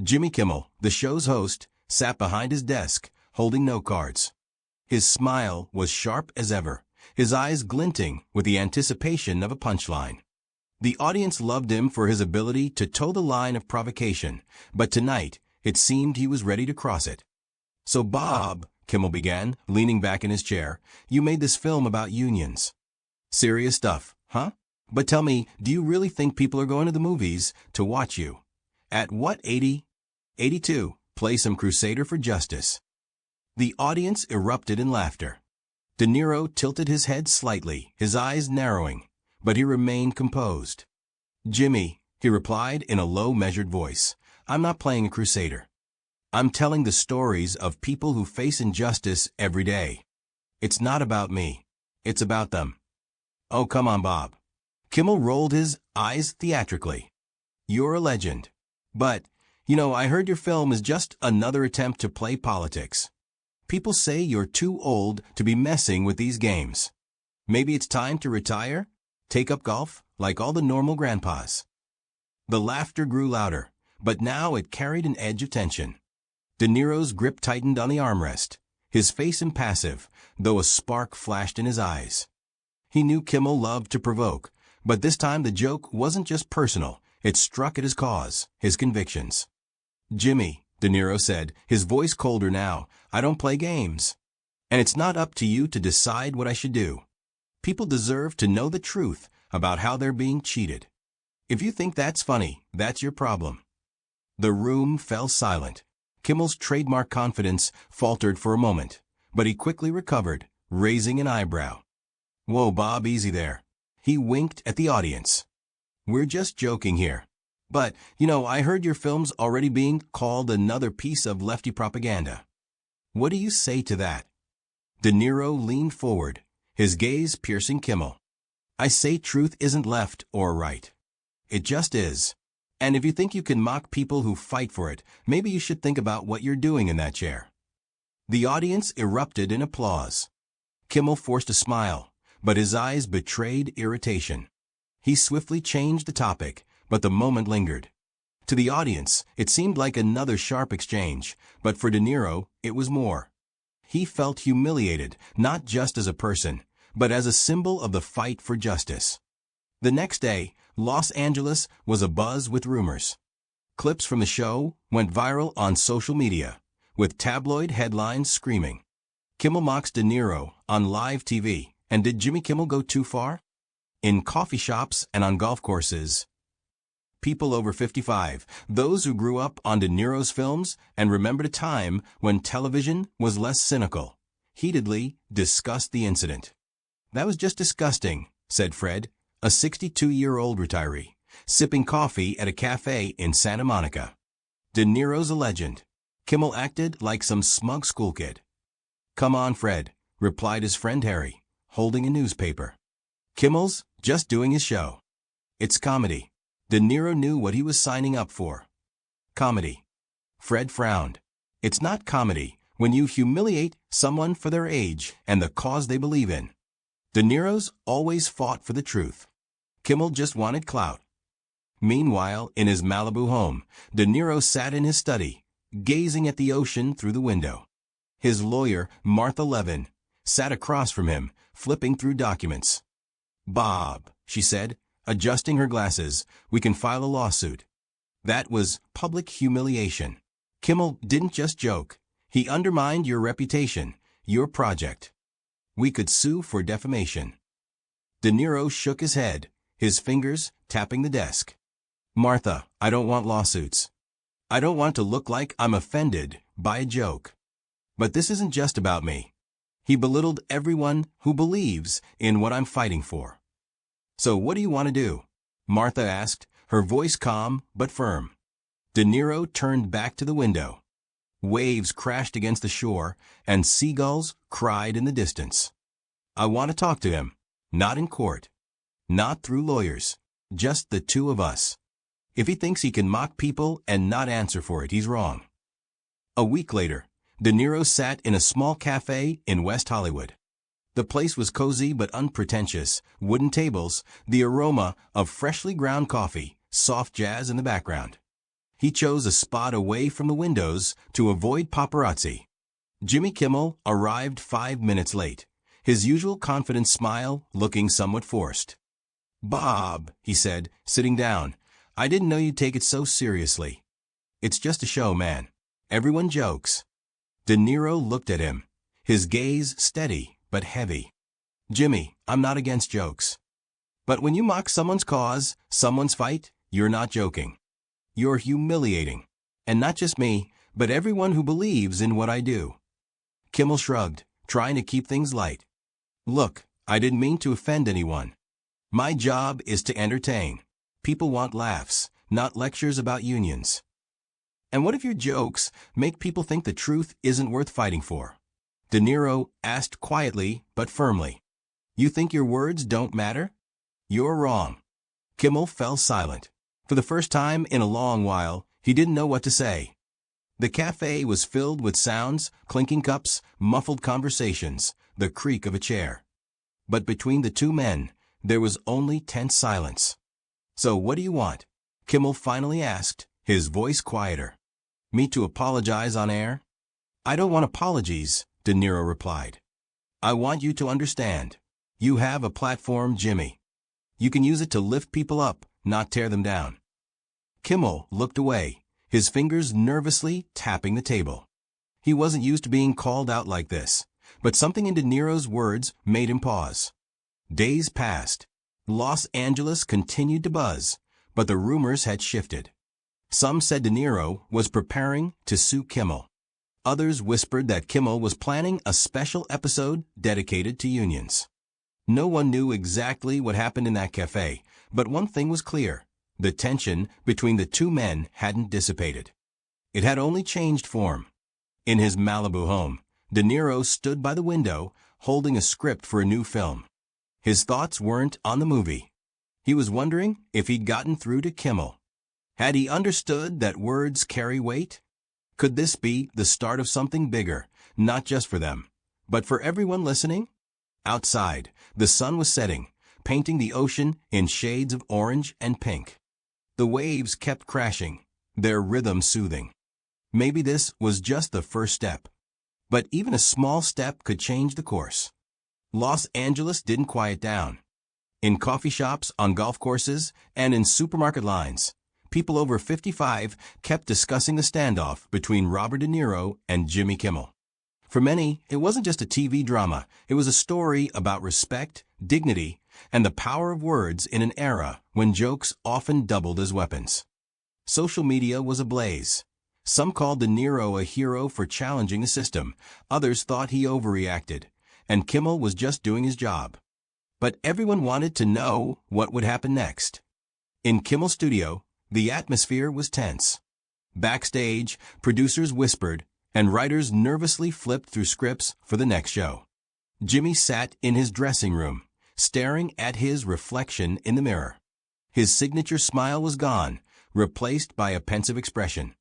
Jimmy Kimmel, the show's host, sat behind his desk, holding note cards. His smile was sharp as ever, his eyes glinting with the anticipation of a punchline. The audience loved him for his ability to toe the line of provocation, but tonight it seemed he was ready to cross it. "So Bob," Kimmel began, leaning back in his chair, "you made this film about unions. Serious stuff, huh? But tell me, do you really think people are going to the movies to watch you? At what, 82, play some crusader for justice?" The audience erupted in laughter. De Niro tilted his head slightly, his eyes narrowing, but he remained composed. "Jimmy," he replied in a low, measured voice, "I'm not playing a crusader. I'm telling the stories of people who face injustice every day. It's not about me. It's about them." "Oh, come on, Bob." Kimmel rolled his eyes theatrically. "You're a legend. But, I heard your film is just another attempt to play politics. People say you're too old to be messing with these games. Maybe it's time to retire? Take up golf, like all the normal grandpas." The laughter grew louder, but now it carried an edge of tension. De Niro's grip tightened on the armrest, his face impassive, though a spark flashed in his eyes. He knew Kimmel loved to provoke, but this time the joke wasn't just personal, it struck at his cause, his convictions. "Jimmy," De Niro said, his voice colder now, "I don't play games. And it's not up to you to decide what I should do. People deserve to know the truth about how they're being cheated. If you think that's funny, that's your problem." The room fell silent. Kimmel's trademark confidence faltered for a moment, but he quickly recovered, raising an eyebrow. "Whoa, Bob, easy there." He winked at the audience. "We're just joking here. But, I heard your film's already being called another piece of lefty propaganda. What do you say to that?" De Niro leaned forward, his gaze piercing Kimmel. "I say truth isn't left or right. It just is. And if you think you can mock people who fight for it, maybe you should think about what you're doing in that chair." The audience erupted in applause. Kimmel forced a smile, but his eyes betrayed irritation. He swiftly changed the topic, but the moment lingered. To the audience, it seemed like another sharp exchange, but for De Niro, it was more. He felt humiliated, not just as a person, but as a symbol of the fight for justice. The next day, Los Angeles was abuzz with rumors. Clips from the show went viral on social media, with tabloid headlines screaming, "Kimmel mocks De Niro on live TV, and did Jimmy Kimmel go too far?" In coffee shops and on golf courses, people over 55, those who grew up on De Niro's films and remembered a time when television was less cynical, heatedly discussed the incident. "That was just disgusting," said Fred, a 62-year-old retiree, sipping coffee at a cafe in Santa Monica. "De Niro's a legend." Kimmel acted like some smug school kid. "Come on, Fred," replied his friend Harry, holding a newspaper. "Kimmel's just doing his show. It's comedy." De Niro knew what he was signing up for. Comedy. Fred frowned. "It's not comedy when you humiliate someone for their age and the cause they believe in." De Niro's always fought for the truth. Kimmel just wanted clout. Meanwhile, in his Malibu home, De Niro sat in his study, gazing at the ocean through the window. His lawyer, Martha Levin, sat across from him, flipping through documents. "Bob," she said, adjusting her glasses, "we can file a lawsuit." That was public humiliation. Kimmel didn't just joke. He undermined your reputation, your project. "We could sue for defamation." De Niro shook his head, his fingers tapping the desk. "Martha, I don't want lawsuits. I don't want to look like I'm offended by a joke. But this isn't just about me." He belittled everyone who believes in what I'm fighting for. "So what do you want to do?" Martha asked, her voice calm but firm. De Niro turned back to the window. Waves crashed against the shore, and seagulls cried in the distance. "I want to talk to him. Not in court. Not through lawyers. Just the two of us. If he thinks he can mock people and not answer for it, he's wrong." A week later, De Niro sat in a small cafe in West Hollywood. The place was cozy but unpretentious, wooden tables, the aroma of freshly ground coffee, soft jazz in the background. He chose a spot away from the windows to avoid paparazzi. Jimmy Kimmel arrived 5 minutes late, his usual confident smile looking somewhat forced. "Bob," he said, sitting down, "I didn't know you'd take it so seriously." "It's just a show, man. Everyone jokes." De Niro looked at him, his gaze steady but heavy. "Jimmy, I'm not against jokes. But when you mock someone's cause, someone's fight, you're not joking. You're humiliating. And not just me, but everyone who believes in what I do." Kimmel shrugged, trying to keep things light. "Look, I didn't mean to offend anyone. My job is to entertain. People want laughs, not lectures about unions." "And what if your jokes make people think the truth isn't worth fighting for?" De Niro asked quietly but firmly. "You think your words don't matter? You're wrong." Kimmel fell silent. For the first time in a long while, he didn't know what to say. The cafe was filled with sounds, clinking cups, muffled conversations, the creak of a chair. But between the two men, there was only tense silence. "So what do you want?" Kimmel finally asked, his voice quieter. "Me to apologize on air?" "I don't want apologies," De Niro replied. "I want you to understand. You have a platform, Jimmy. You can use it to lift people up, not tear them down." Kimmel looked away, his fingers nervously tapping the table. He wasn't used to being called out like this, but something in De Niro's words made him pause. Days passed. Los Angeles continued to buzz, but the rumors had shifted. Some said De Niro was preparing to sue Kimmel. Others whispered that Kimmel was planning a special episode dedicated to unions. No one knew exactly what happened in that cafe, but one thing was clear. The tension between the two men hadn't dissipated. It had only changed form. In his Malibu home, De Niro stood by the window, holding a script for a new film. His thoughts weren't on the movie. He was wondering if he'd gotten through to Kimmel. Had he understood that words carry weight? Could this be the start of something bigger, not just for them, but for everyone listening? Outside, the sun was setting, painting the ocean in shades of orange and pink. The waves kept crashing, their rhythm soothing. Maybe this was just the first step. But even a small step could change the course. Los Angeles didn't quiet down. In coffee shops, on golf courses, and in supermarket lines, people over 55 kept discussing the standoff between Robert De Niro and Jimmy Kimmel. For many, it wasn't just a TV drama. It was a story about respect, dignity, and the power of words in an era when jokes often doubled as weapons. Social media was ablaze. Some called De Niro a hero for challenging the system. Others thought he overreacted, and Kimmel was just doing his job. But everyone wanted to know what would happen next. In Kimmel's studio, the atmosphere was tense. Backstage, producers whispered, and writers nervously flipped through scripts for the next show. Jimmy sat in his dressing room, staring at his reflection in the mirror. His signature smile was gone, replaced by a pensive expression.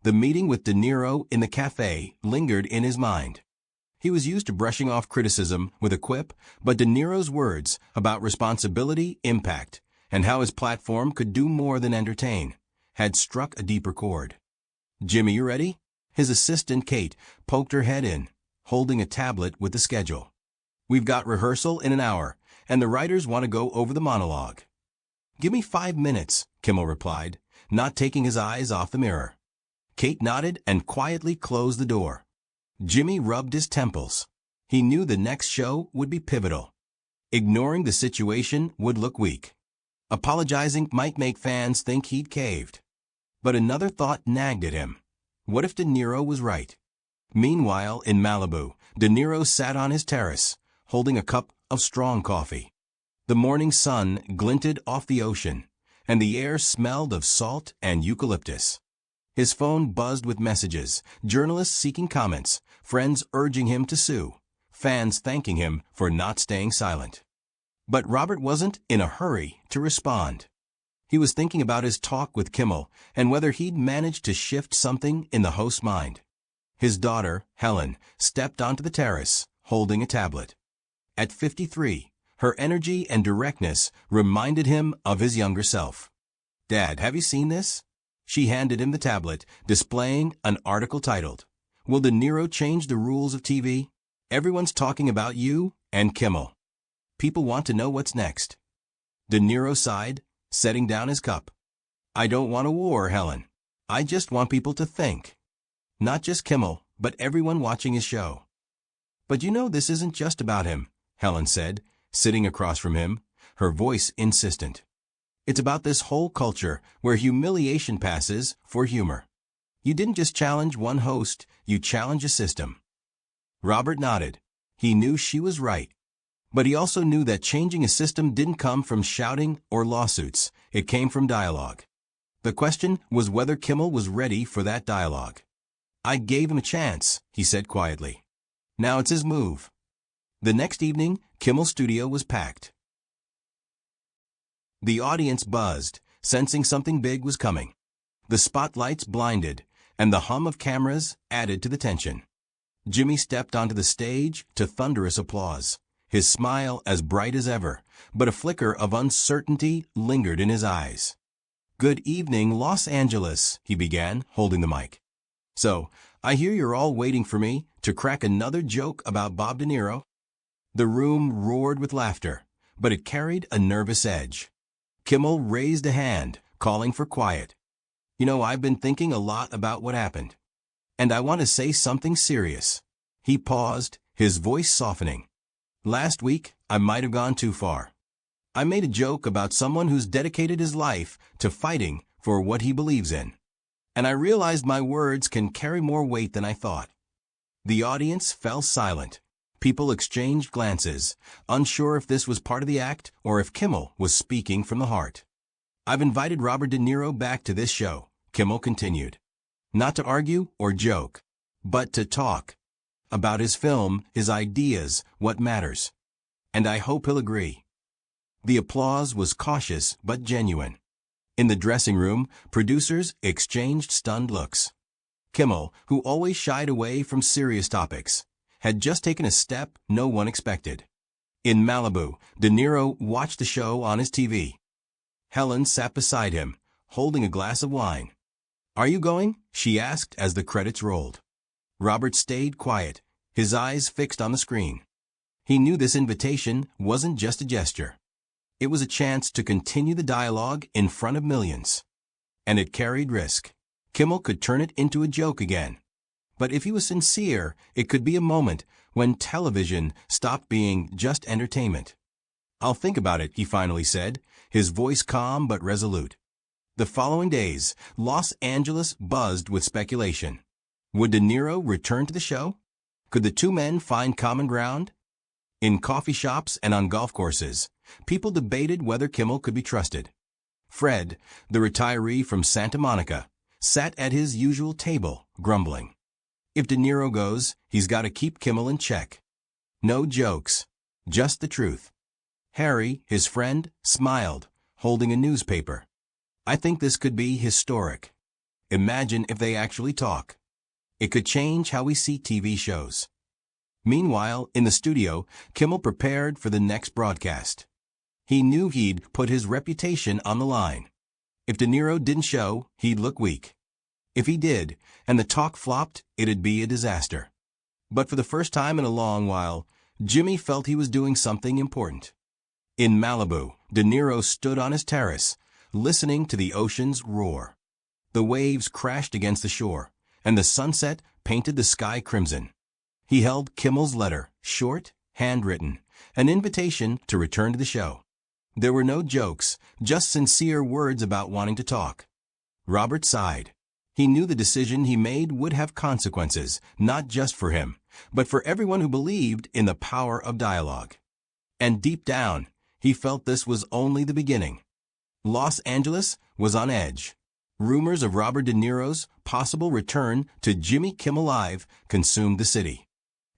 The meeting with De Niro in the cafe lingered in his mind. He was used to brushing off criticism with a quip, but De Niro's words about responsibility, impact, and how his platform could do more than entertain had struck a deeper chord. "Jimmy, you ready?" His assistant, Kate, poked her head in, holding a tablet with the schedule. "We've got rehearsal in an hour, and the writers want to go over the monologue." "Give me 5 minutes," Kimmel replied, not taking his eyes off the mirror. Kate nodded and quietly closed the door. Jimmy rubbed his temples. He knew the next show would be pivotal. Ignoring the situation would look weak. Apologizing might make fans think he'd caved. But another thought nagged at him. What if De Niro was right? Meanwhile, in Malibu, De Niro sat on his terrace, holding a cup of strong coffee. The morning sun glinted off the ocean, and the air smelled of salt and eucalyptus. His phone buzzed with messages, journalists seeking comments, friends urging him to sue, fans thanking him for not staying silent. But Robert wasn't in a hurry to respond. He was thinking about his talk with Kimmel and whether he'd managed to shift something in the host's mind. His daughter, Helen, stepped onto the terrace, holding a tablet. At 53, her energy and directness reminded him of his younger self. "Dad, have you seen this?" She handed him the tablet, displaying an article titled, "Will De Niro Change the Rules of TV? Everyone's talking about you and Kimmel. People want to know what's next." De Niro sighed, setting down his cup. "I don't want a war, Helen. I just want people to think. Not just Kimmel, but everyone watching his show." "But you know this isn't just about him," Helen said, sitting across from him, her voice insistent. "It's about this whole culture where humiliation passes for humor. You didn't just challenge one host, you challenged a system." Robert nodded. He knew she was right. But he also knew that changing a system didn't come from shouting or lawsuits. It came from dialogue. The question was whether Kimmel was ready for that dialogue. "I gave him a chance," he said quietly. "Now it's his move." The next evening, Kimmel's studio was packed. The audience buzzed, sensing something big was coming. The spotlights blinded, and the hum of cameras added to the tension. Jimmy stepped onto the stage to thunderous applause, his smile as bright as ever, but a flicker of uncertainty lingered in his eyes. "Good evening, Los Angeles," he began, holding the mic. "So, I hear you're all waiting for me to crack another joke about Bob De Niro." The room roared with laughter, but it carried a nervous edge. Kimmel raised a hand, calling for quiet. "You know, I've been thinking a lot about what happened. And I want to say something serious." He paused, his voice softening. "Last week, I might have gone too far. I made a joke about someone who's dedicated his life to fighting for what he believes in. And I realized my words can carry more weight than I thought." The audience fell silent. People exchanged glances, unsure if this was part of the act or if Kimmel was speaking from the heart. "I've invited Robert De Niro back to this show," Kimmel continued. "Not to argue or joke, but to talk. About his film, his ideas, what matters. And I hope he'll agree." The applause was cautious but genuine. In the dressing room, producers exchanged stunned looks. Kimmel, who always shied away from serious topics, had just taken a step no one expected. In Malibu, De Niro watched the show on his TV. Helen sat beside him, holding a glass of wine. "Are you going?" she asked as the credits rolled. Robert stayed quiet, his eyes fixed on the screen. He knew this invitation wasn't just a gesture. It was a chance to continue the dialogue in front of millions. And it carried risk. Kimmel could turn it into a joke again. But if he was sincere, it could be a moment when television stopped being just entertainment. "I'll think about it," he finally said, his voice calm but resolute. The following days, Los Angeles buzzed with speculation. Would De Niro return to the show? Could the two men find common ground? In coffee shops and on golf courses, people debated whether Kimmel could be trusted. Fred, the retiree from Santa Monica, sat at his usual table, grumbling. If De Niro goes, he's got to keep Kimmel in check. No jokes, just the truth. Harry, his friend, smiled, holding a newspaper. "I think this could be historic. Imagine if they actually talk. It could change how we see TV shows." Meanwhile, in the studio, Kimmel prepared for the next broadcast. He knew he'd put his reputation on the line. If De Niro didn't show, he'd look weak. If he did, and the talk flopped, it'd be a disaster. But for the first time in a long while, Jimmy felt he was doing something important. In Malibu, De Niro stood on his terrace, listening to the ocean's roar. The waves crashed against the shore, and the sunset painted the sky crimson. He held Kimmel's letter, short, handwritten, an invitation to return to the show. There were no jokes, just sincere words about wanting to talk. Robert sighed. He knew the decision he made would have consequences, not just for him, but for everyone who believed in the power of dialogue. And deep down, he felt this was only the beginning. Los Angeles was on edge. Rumors of Robert De Niro's possible return to Jimmy Kimmel Live consumed the city.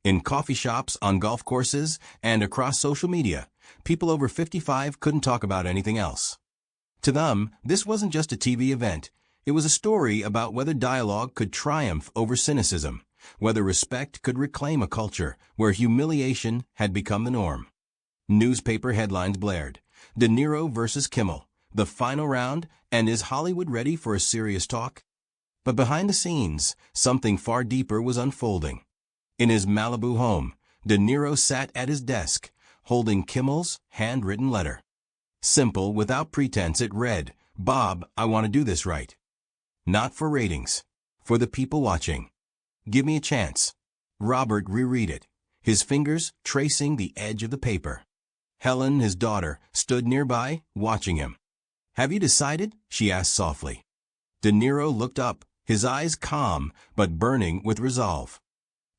In coffee shops, on golf courses, and across social media, people over 55 couldn't talk about anything else. To them, this wasn't just a TV event. It was a story about whether dialogue could triumph over cynicism, whether respect could reclaim a culture where humiliation had become the norm. Newspaper headlines blared, De Niro versus Kimmel, The final round, and is Hollywood ready for a serious talk? But behind the scenes, something far deeper was unfolding. In his Malibu home, De Niro sat at his desk, holding Kimmel's handwritten letter. Simple, without pretense, it read, "Bob, I want to do this right. Not for ratings. For the people watching. Give me a chance." Robert reread it, his fingers tracing the edge of the paper. Helen, his daughter, stood nearby, watching him. "Have you decided?" she asked softly. De Niro looked up, his eyes calm but burning with resolve.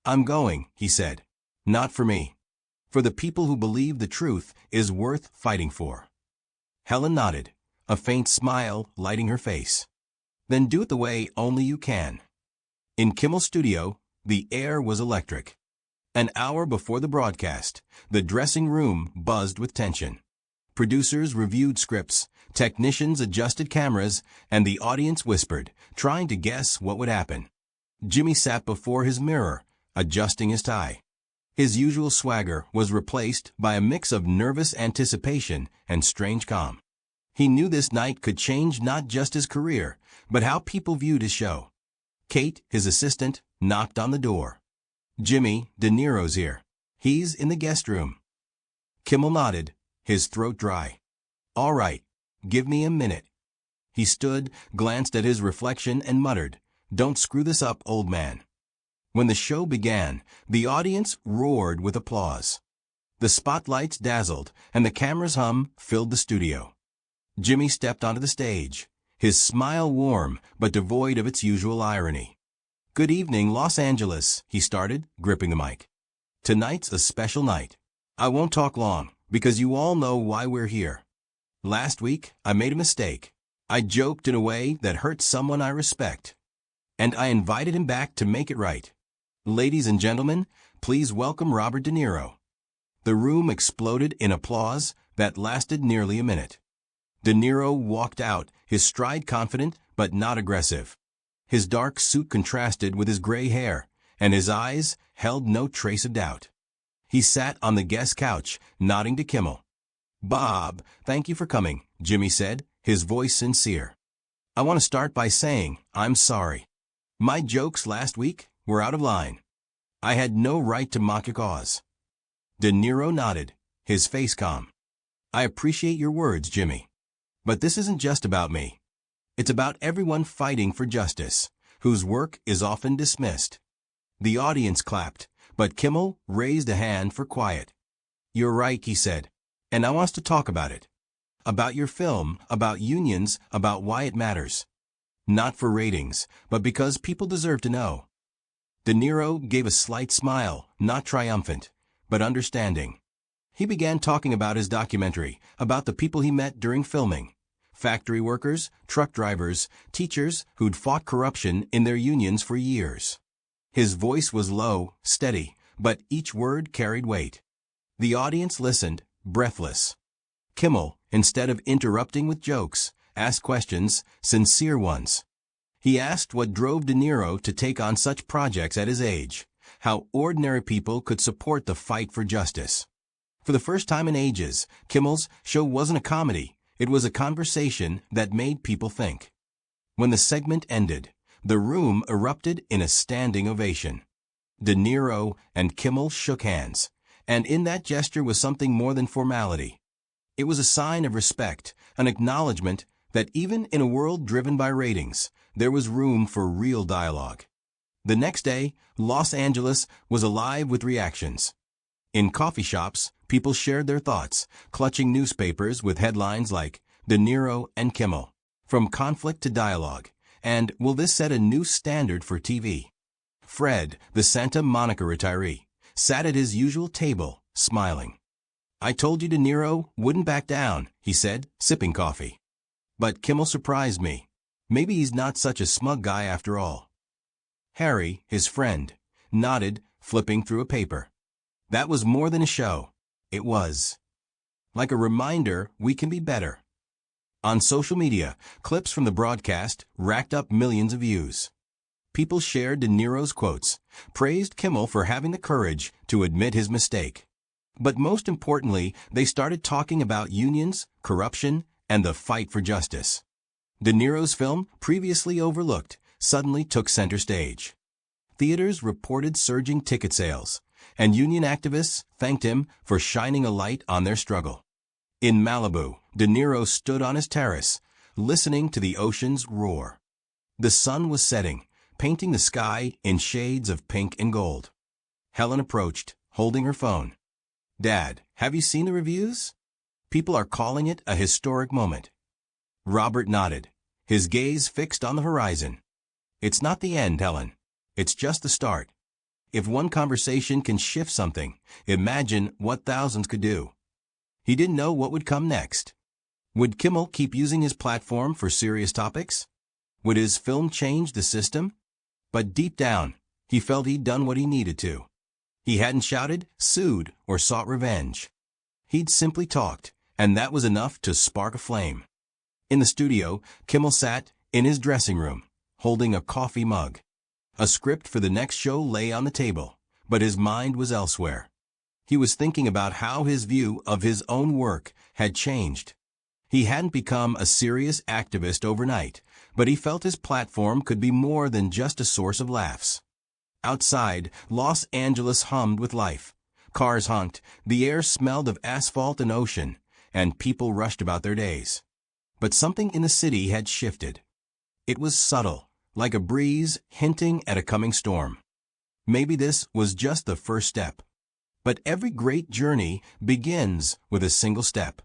"I'm going," he said. "Not for me. For the people who believe the truth is worth fighting for." Helen nodded, a faint smile lighting her face. "Then do it the way only you can." In Kimmel's studio, the air was electric. An hour before the broadcast, the dressing room buzzed with tension. Producers reviewed scripts, technicians adjusted cameras, and the audience whispered, trying to guess what would happen. Jimmy sat before his mirror, adjusting his tie. His usual swagger was replaced by a mix of nervous anticipation and strange calm. He knew this night could change not just his career, but how people viewed his show. Kate, his assistant, knocked on the door. "Jimmy, De Niro's here. He's in the guest room." Kimmel nodded, his throat dry. "All right, give me a minute." He stood, glanced at his reflection, and muttered, "Don't screw this up, old man." When the show began, the audience roared with applause. The spotlights dazzled, and the camera's hum filled the studio. Jimmy stepped onto the stage, his smile warm but devoid of its usual irony. "Good evening, Los Angeles," he started, gripping the mic. "Tonight's a special night. I won't talk long, because you all know why we're here. Last week, I made a mistake. I joked in a way that hurt someone I respect. And I invited him back to make it right. Ladies and gentlemen, please welcome Robert De Niro." The room exploded in applause that lasted nearly a minute. De Niro walked out, his stride confident but not aggressive. His dark suit contrasted with his gray hair, and his eyes held no trace of doubt. He sat on the guest couch, nodding to Kimmel. "Bob, thank you for coming," Jimmy said, his voice sincere. "I want to start by saying I'm sorry. My jokes last week were out of line. I had no right to mock your cause." De Niro nodded, his face calm. "I appreciate your words, Jimmy. But this isn't just about me. It's about everyone fighting for justice, whose work is often dismissed." The audience clapped, but Kimmel raised a hand for quiet. "You're right," he said, "and I want to talk about it. About your film, about unions, about why it matters. Not for ratings, but because people deserve to know." De Niro gave a slight smile, not triumphant, but understanding. He began talking about his documentary, about the people he met during filming. Factory workers, truck drivers, teachers who'd fought corruption in their unions for years. His voice was low, steady, but each word carried weight. The audience listened, breathless. Kimmel, instead of interrupting with jokes, asked questions, sincere ones. He asked what drove De Niro to take on such projects at his age, how ordinary people could support the fight for justice. For the first time in ages, Kimmel's show wasn't a comedy. It was a conversation that made people think. When the segment ended, the room erupted in a standing ovation. De Niro and Kimmel shook hands, and in that gesture was something more than formality. It was a sign of respect, an acknowledgement that even in a world driven by ratings, there was room for real dialogue. The next day, Los Angeles was alive with reactions. In coffee shops, people shared their thoughts, clutching newspapers with headlines like De Niro and Kimmel, From Conflict to Dialogue, and Will This Set a New Standard for TV? Fred, the Santa Monica retiree, sat at his usual table, smiling. "I told you De Niro wouldn't back down," he said, sipping coffee. "But Kimmel surprised me. Maybe he's not such a smug guy after all." Harry, his friend, nodded, flipping through a paper. That was more than a show. It was like a reminder we can be better. On social media, clips from the broadcast racked up millions of views. People shared De Niro's quotes, praised Kimmel for having the courage to admit his mistake. But most importantly, they started talking about unions, corruption, and the fight for justice. De Niro's film, previously overlooked, suddenly took center stage. Theaters reported surging ticket sales, and union activists thanked him for shining a light on their struggle. In Malibu, De Niro stood on his terrace, listening to the ocean's roar. The sun was setting, painting the sky in shades of pink and gold. Helen approached, holding her phone. "Dad, have you seen the reviews? People are calling it a historic moment." Robert nodded, his gaze fixed on the horizon. "It's not the end, Helen. It's just the start. If one conversation can shift something, imagine what thousands could do." He didn't know what would come next. Would Kimmel keep using his platform for serious topics? Would his film change the system? But deep down, he felt he'd done what he needed to. He hadn't shouted, sued, or sought revenge. He'd simply talked, and that was enough to spark a flame. In the studio, Kimmel sat in his dressing room, holding a coffee mug. A script for the next show lay on the table, but his mind was elsewhere. He was thinking about how his view of his own work had changed. He hadn't become a serious activist overnight, but he felt his platform could be more than just a source of laughs. Outside, Los Angeles hummed with life. Cars honked, the air smelled of asphalt and ocean, and people rushed about their days. But something in the city had shifted. It was subtle, like a breeze hinting at a coming storm. Maybe this was just the first step. But every great journey begins with a single step.